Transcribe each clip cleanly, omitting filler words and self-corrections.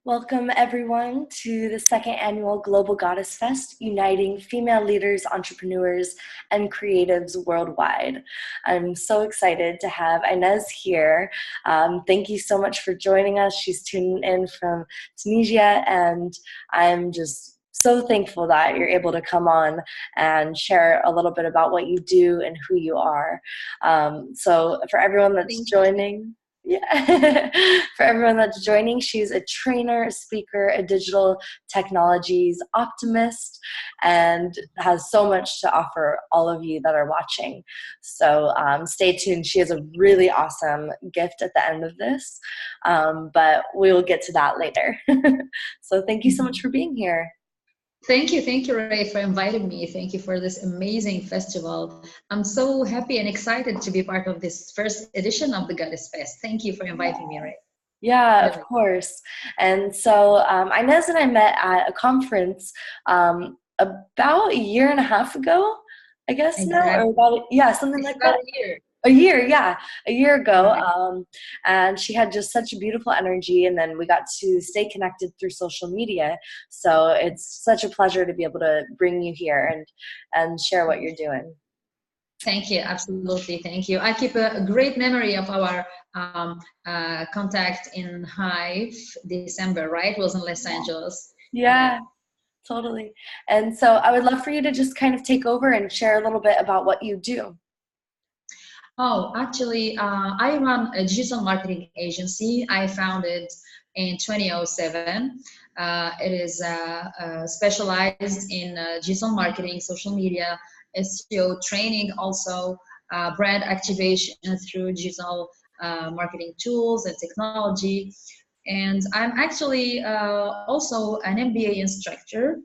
Welcome, everyone, to the second annual Global Goddess Fest, uniting female leaders, entrepreneurs, and creatives worldwide. I'm so excited to have Ines here. Thank you so much for joining us. She's tuning in from Tunisia, and I'm just so thankful that you're able to come on and share a little bit about what you do and who you are. So for everyone that's Thank you. joining, yeah. For everyone that's joining, she's a trainer, a speaker, a digital technologies optimist, and has so much to offer all of you that are watching. So stay tuned. She has a really awesome gift at the end of this, but we will get to that later. So thank you so much for being here. Thank you, Rae, for inviting me. Thank you for this amazing festival. I'm so happy and excited to be part of this first edition of the Goddess Fest. Thank you for inviting me, Rae. Yeah, of Really. course. And so Inez and I met at a conference about a year and a half ago, I guess now, or Exactly. about, yeah, something It's like about that. a year. A year, yeah, a year ago. Right. And she had just such a beautiful energy, and then we got to stay connected through social media. So it's such a pleasure to be able to bring you here and share what you're doing. Thank you. Absolutely. Thank you. I keep a great memory of our contact in Hive December, right? It was in Los Angeles. Yeah. Yeah, totally. And so I would love for you to just kind of take over and share a little bit about what you do. Oh, actually, I run a digital marketing agency. I founded in 2007. It is specialized in digital marketing, social media, SEO training, also brand activation through digital marketing tools and technology. And I'm actually also an MBA instructor.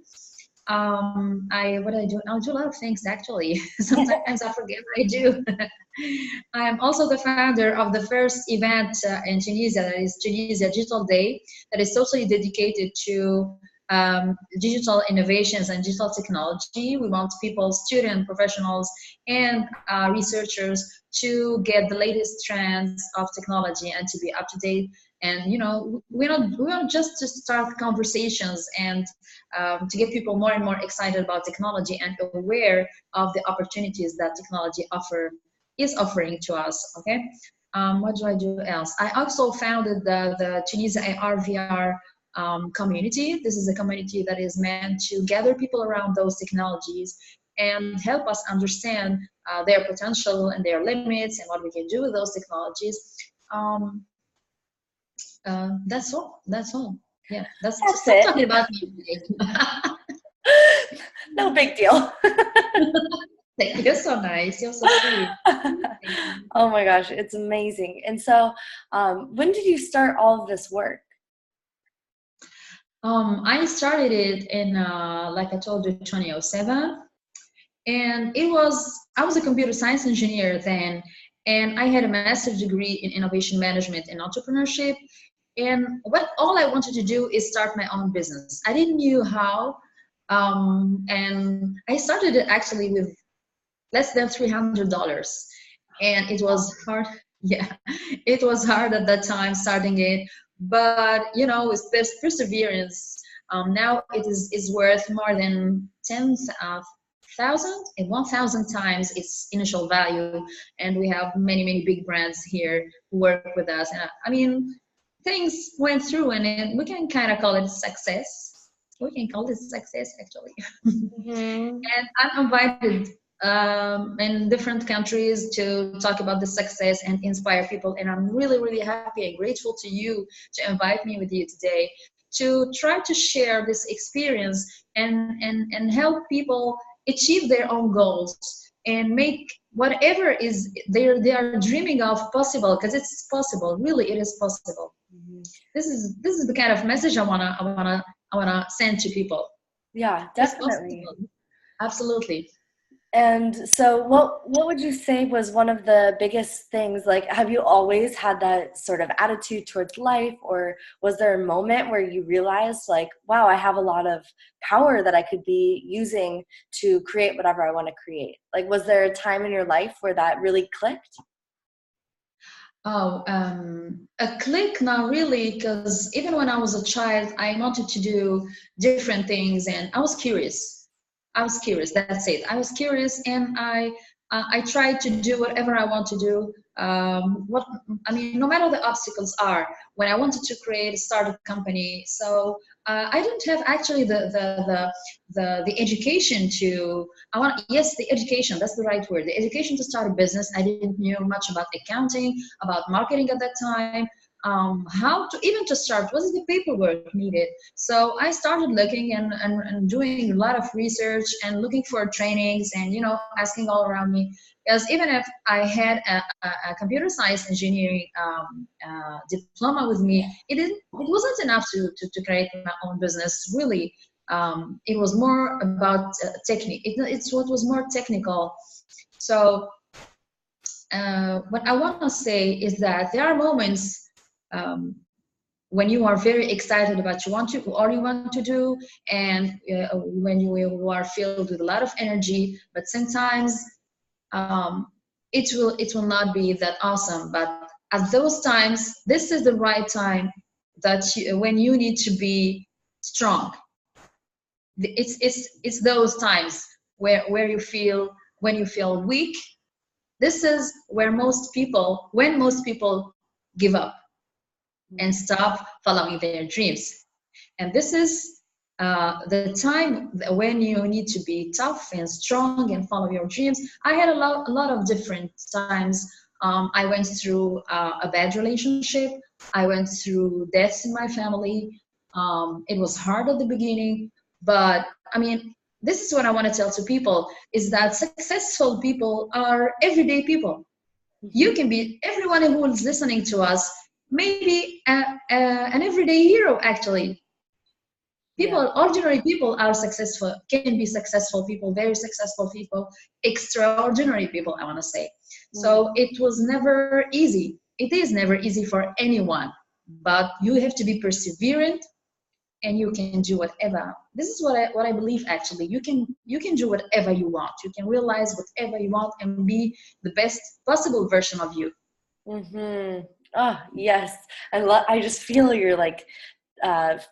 I what I do? I do a lot of things actually. Sometimes I forget what I do. I'm also the founder of the first event in Tunisia, that is Tunisia Digital Day, that is totally dedicated to digital innovations and digital technology. We want people, students, professionals, and researchers to get the latest trends of technology and to be up to date. And we don't just to start conversations and to get people more and more excited about technology and aware of the opportunities that technology is offering to us. Okay. What do I do else? I also founded the Tunisia AR VR community. This is a community that is meant to gather people around those technologies and help us understand their potential and their limits and what we can do with those technologies. Um, that's all. That's all. Yeah, that's just That's stop it. talking about me today. No big deal. You're so nice. You're so sweet. Thank you. Oh my gosh, it's amazing. And so, when did you start all of this work? I started it in, like I told you, 2007. And I was a computer science engineer then, and I had a master's degree in innovation management and entrepreneurship. And all I wanted to do is start my own business. I didn't knew how. And I started it actually with less than $300. And it was hard. Yeah, it was hard at that time starting it. But, with perseverance, now it is worth more than 10,000 and 1,000 times its initial value. And we have many, many big brands here who work with us. And I mean, things went through, and we can kind of call it success. We can call it success, actually. Mm-hmm. And I'm invited in different countries to talk about the success and inspire people. And I'm really, really happy and grateful to you to invite me with you today to try to share this experience and help people achieve their own goals and make whatever is they are dreaming of possible, because it's possible. Really, it is possible. This is the kind of message I wanna send to people. Yeah, It's definitely. possible. Absolutely. And so what would you say was one of the biggest things? Like, have you always had that sort of attitude towards life, or was there a moment where you realized like, wow, I have a lot of power that I could be using to create whatever I want to create? Like, was there a time in your life where that really clicked? A click, not really, because even when I was a child, I wanted to do different things, and I was curious. I was curious. That's it. I was curious, and I tried to do whatever I want to do. What I mean, no matter the obstacles are, when I wanted to start a company. So I didn't have actually the education to. I want, yes, the education. That's the right word. The education to start a business. I didn't know much about accounting, about marketing at that time, how to even to start, what is the paperwork needed. So I started looking and doing a lot of research and looking for trainings and, asking all around me, because even if I had a computer science engineering diploma with me, it wasn't enough to create my own business really. It was more about technique. It's what was more technical. So what I want to say is that there are moments um, when you are very excited about you want to do, and when you are filled with a lot of energy, but sometimes it will not be that awesome. But at those times, this is the right time when you need to be strong. It's those times where you feel, when you feel weak. This is when most people give up and stop following their dreams. And this is the time when you need to be tough and strong and follow your dreams. I had a lot of different times. I went through a bad relationship. I went through deaths in my family. It was hard at the beginning, but I mean, this is what I want to tell to people, is that successful people are everyday people. You can be, everyone who is listening to us, maybe an everyday hero actually. Yeah. People, ordinary people are successful, can be successful people, very successful people, extraordinary people, I want to say. So it was never easy. It is never easy for anyone, but you have to be perseverant, and you can do whatever. This is what I believe actually. You can do whatever you want. You can realize whatever you want and be the best possible version of you. Mm-hmm. Oh, yes. I just feel your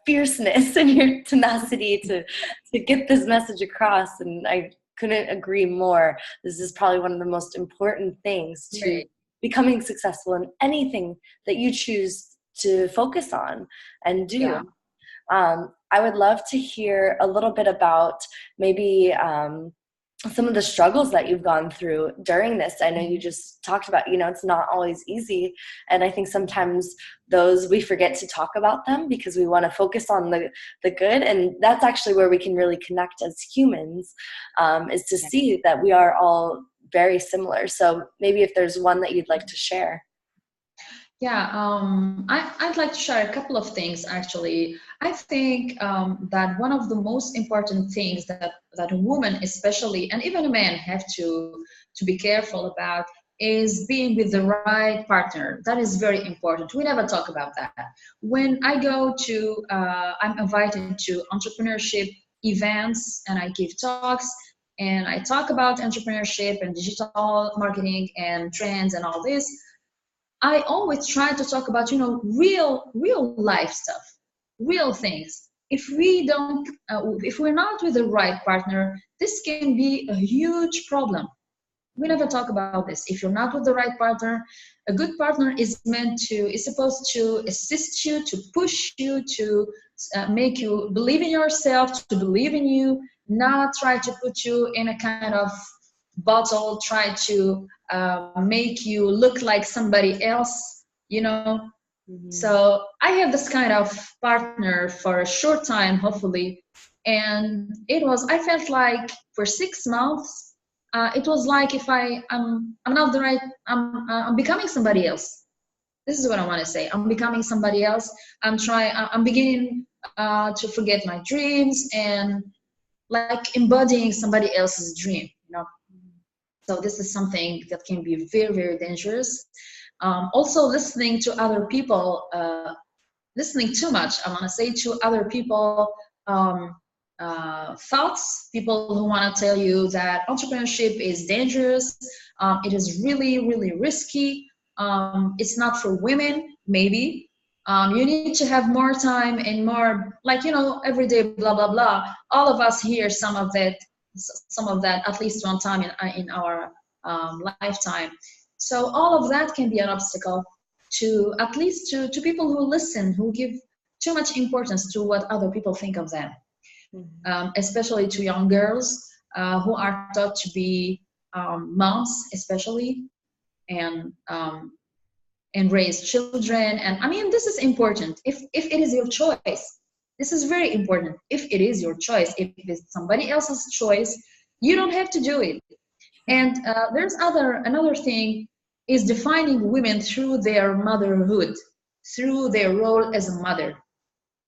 fierceness and your tenacity to get this message across, and I couldn't agree more. This is probably one of the most important things to Right. becoming successful in anything that you choose to focus on and do. Yeah. I would love to hear a little bit about maybe some of the struggles that you've gone through during this. I know you just talked about, it's not always easy. And I think sometimes those, we forget to talk about them because we want to focus on the good. And that's actually where we can really connect as humans, is to see that we are all very similar. So maybe if there's one that you'd like to share. Yeah, I'd like to share a couple of things actually. I think that one of the most important things that a woman especially, and even a man, have to be careful about is being with the right partner. That is very important. We never talk about that. When I go to, I'm invited to entrepreneurship events and I give talks and I talk about entrepreneurship and digital marketing and trends and all this. I always try to talk about, real life stuff, real things. If we're not with the right partner, this can be a huge problem. We never talk about this. If you're not with the right partner, a good partner is supposed to assist you, to push you, to make you believe in yourself, to believe in you, not try to put you in a kind of bottle, try to make you look like somebody else, Mm-hmm. So I have this kind of partner for a short time, hopefully, and I felt like for 6 months, it was like if I'm not the right, I'm becoming somebody else. This is what I want to say. I'm becoming somebody else. I'm beginning to forget my dreams and like embodying somebody else's dream. So this is something that can be very, very dangerous. Also, listening to other people, listening too much, I want to say, to other people um, thoughts, people who want to tell you that entrepreneurship is dangerous, it is really, really risky. It's not for women, maybe. You need to have more time and more, like, every day, blah, blah, blah. All of us hear some of that at least one time in our lifetime. So all of that can be an obstacle to, at least to people who listen, who give too much importance to what other people think of them, especially to young girls who are taught to be moms, especially, and raise children. And I mean, this is important. If it is your choice, this is very important. If it is your choice, if it's somebody else's choice, you don't have to do it. And there's another thing is defining women through their motherhood, through their role as a mother.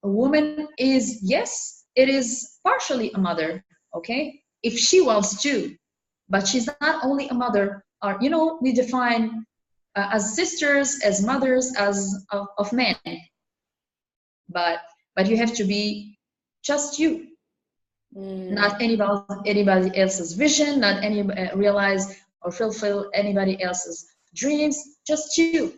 A woman is, yes, it is partially a mother, okay, if she wants to, but she's not only a mother. Or, we define as sisters, as mothers, as of men, but you have to be just you, not anybody else's vision, not any realize or fulfill anybody else's dreams, just you.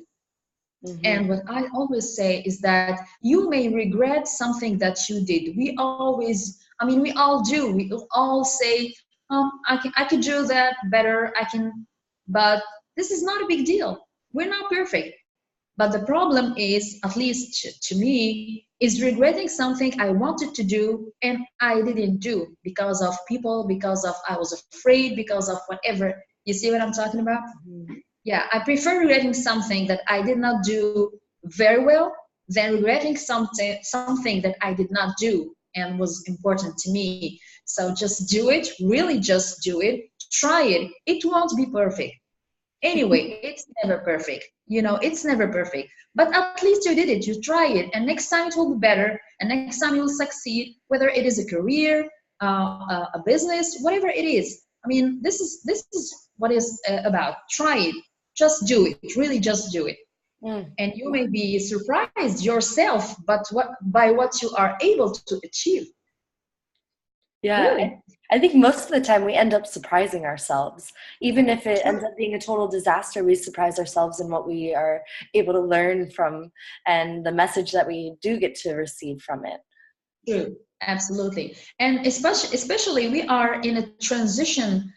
And what I always say is that you may regret something that you did. We all do. We all say, I could do that better. But this is not a big deal. We're not perfect. But the problem is, at least to me, is regretting something I wanted to do and I didn't do because of people, because of I was afraid, because of whatever. You see what I'm talking about? Yeah, I prefer regretting something that I did not do very well than regretting something that I did not do and was important to me. So just do it, really just do it, try it. It won't be perfect. Anyway, it's never perfect. It's never perfect. But at least you did it, you try it, and next time it will be better, and next time you'll succeed, whether it is a career, a business, whatever it is. I mean, this is what is about. Try it. Just do it. Really just do it. And you may be surprised yourself, but by what you are able to achieve. Yeah, Really. I think most of the time we end up surprising ourselves. Even if it ends up being a total disaster, we surprise ourselves in what we are able to learn from and the message that we do get to receive from it. True, absolutely. And especially we are in a transition.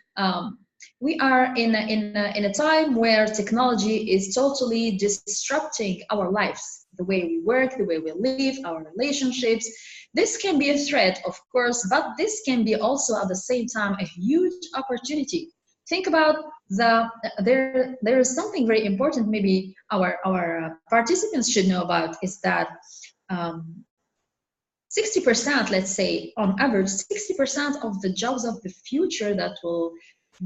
We are in a time where technology is totally disrupting our lives, the way we work, the way we live, our relationships. This can be a threat, of course, but this can be also at the same time a huge opportunity. Think about there is something very important maybe our participants should know about, is that 60%, let's say, on average, 60% of the jobs of the future that will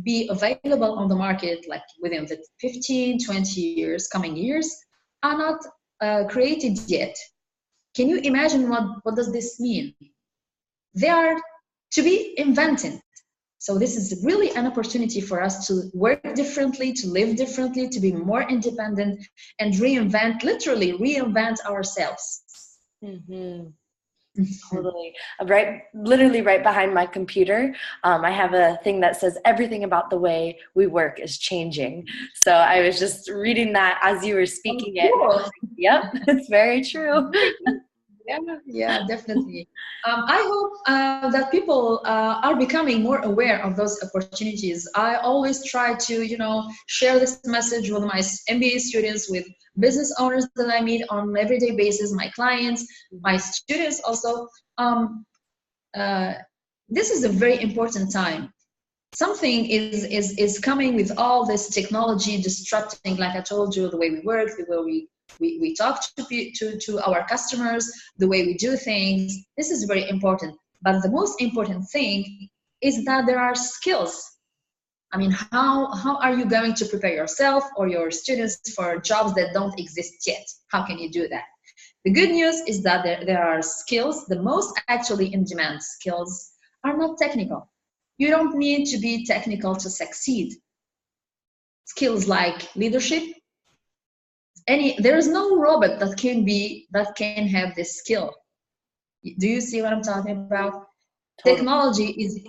be available on the market, like within the 15, 20 years, coming years, are not created yet. Can you imagine what does this mean? They are to be invented. So this is really an opportunity for us to work differently, to live differently, to be more independent, and literally reinvent ourselves. Totally. Literally right behind my computer, I have a thing that says everything about the way we work is changing. So I was just reading that as you were speaking it. Cool. Yep, it's very true. Yeah, definitely. I hope that people are becoming more aware of those opportunities. I always try to, share this message with my MBA students, with business owners that I meet on an everyday basis, my clients, my students also. This is a very important time. Something is coming with all this technology disrupting, like I told you, the way we work, the way we talk to our customers, the way we do things. This is very important. But the most important thing is that there are skills. I mean, how are you going to prepare yourself or your students for jobs that don't exist yet? How can you do that? The good news is that there are skills. The most actually in demand skills are not technical. You don't need to be technical to succeed. Skills like leadership, there is no robot that can have this skill. Do you see what I'm talking about? Totally.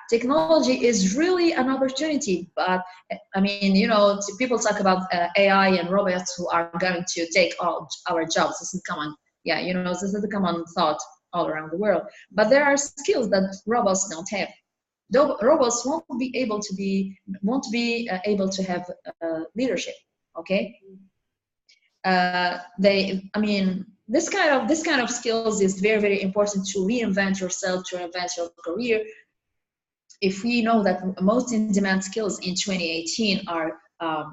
Technology is really an opportunity, but I mean, you know, people talk about AI and robots who are going to take all our jobs. This is common, yeah, you know, this is a common thought all around the world, but there are skills that robots don't have. Though robots won't be able to have leadership, okay. I mean, this kind of skills is very, very important to reinvent yourself, to reinvent your career. If we know that most in-demand skills in 2018 are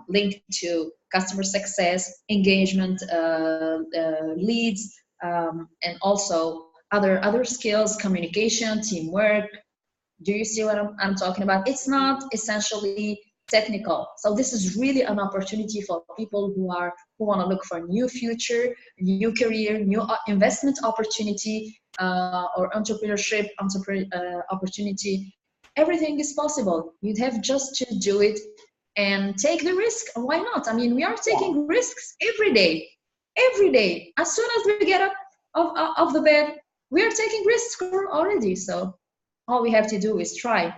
linked to customer success, engagement, leads, and also other skills, communication, teamwork. Do you see what I'm talking about? It's not essentially technical. So this is really an opportunity for people who want to look for a new future, new career, new investment opportunity, or entrepreneurship opportunity. Everything is possible. You have just to do it and take the risk. Why not? I mean, we are taking risks every day. Every day. As soon as we get up of the bed, we are taking risks already. So all we have to do is try.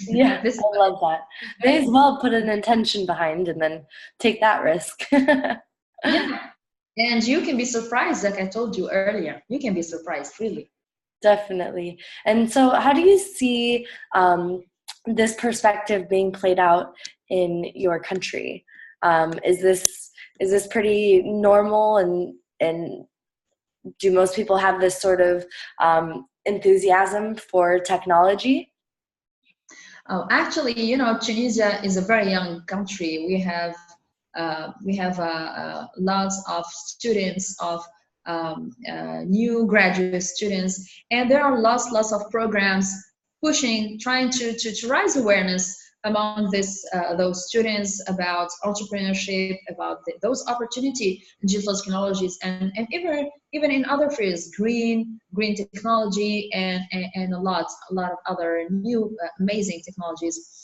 Yeah, This is I love that. May as well put an intention behind and then take that risk. yeah. And you can be surprised, like I told you earlier. You can be surprised, really. Definitely. And so, how do you see this perspective being played out in your country? Is this pretty normal, and do most people have this sort of enthusiasm for technology? Oh, actually, you know, Tunisia is a very young country. We have lots of students of new graduate students, and there are lots of programs pushing, trying to raise awareness among those students about entrepreneurship, about those opportunity in digital technologies, and even in other fields, green technology, and a lot of other new amazing technologies.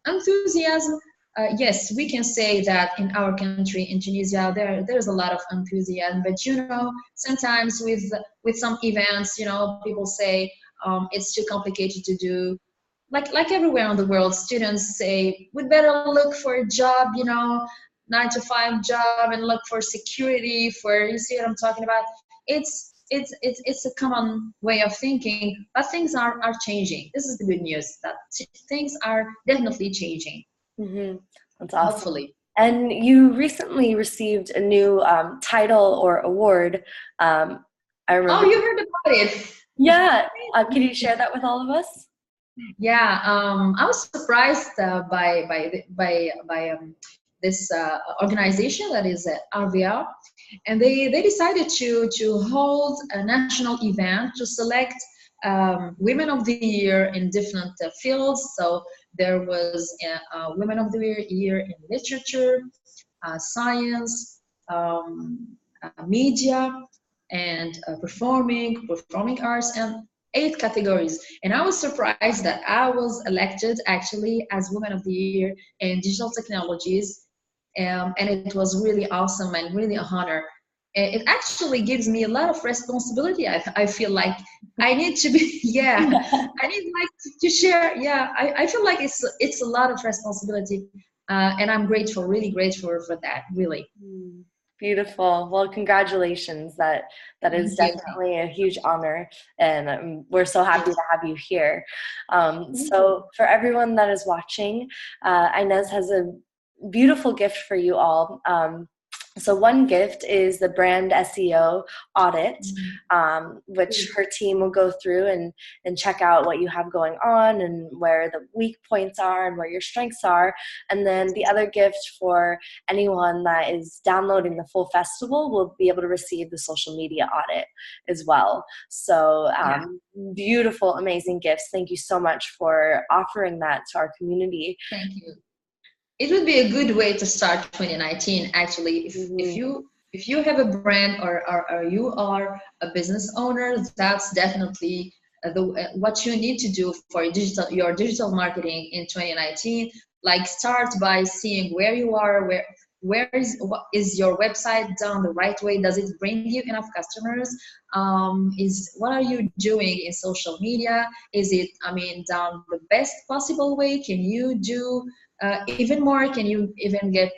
Enthusiasm, yes, we can say that in our country, in Tunisia, there's a lot of enthusiasm. But you know, sometimes with some events, you know, people say it's too complicated to do. Like everywhere in the world, students say we'd better look for a job, you know, 9 to 5 job, and look for security. For, you see what I'm talking about? It's a common way of thinking, but things are changing. This is the good news, that things are definitely changing. Mm-hmm. That's awesome. Hopefully. And you recently received a new title or award. I Oh, remember. you heard about it. Yeah. Can you share that with all of us? Yeah, I was surprised by this organization that is RVR, and they decided to hold a national event to select Women of the Year in different fields. So there was Women of the Year in literature, science, media, and performing arts, and 8 categories. And I was surprised that I was elected actually as Woman of the Year in digital technologies, and it was really awesome and really a honor. It actually gives me a lot of responsibility. I feel like I need to be, yeah, I need like to share. Yeah, I feel like it's a lot of responsibility, and I'm grateful, really grateful for that, really. Beautiful. Well, congratulations. That is Thank you. definitely a huge honor, and we're so happy to have you here. So, for everyone that is watching, Inez has a beautiful gift for you all. So one gift is the brand SEO audit, which her team will go through and check out what you have going on and where the weak points are and where your strengths are. And then the other gift for anyone that is downloading the full festival will be able to receive the social media audit as well. So beautiful, amazing gifts. Thank you so much for offering that to our community. Thank you. It would be a good way to start 2019, actually. If you have a brand, or you are a business owner, that's definitely what you need to do for your digital marketing in 2019. Like, start by seeing where you are, what is your website done the right way? Does it bring you enough customers? Is what are you doing in social media? Is it, I mean, done the best possible way? Can you do even more? Can you even get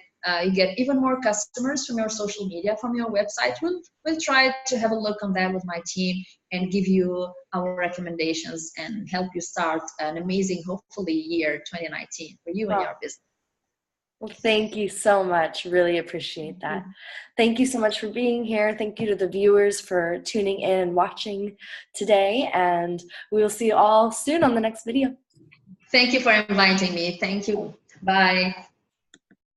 even more customers from your social media, from your website? We'll try to have a look on that with my team and give you our recommendations and help you start an amazing, hopefully, year 2019 for you and Oh, your business. well, thank you so much. Really appreciate that. Thank you so much for being here. Thank you to the viewers for tuning in and watching today. And we will see you all soon on the next video. Thank you for inviting me. Thank you. Bye.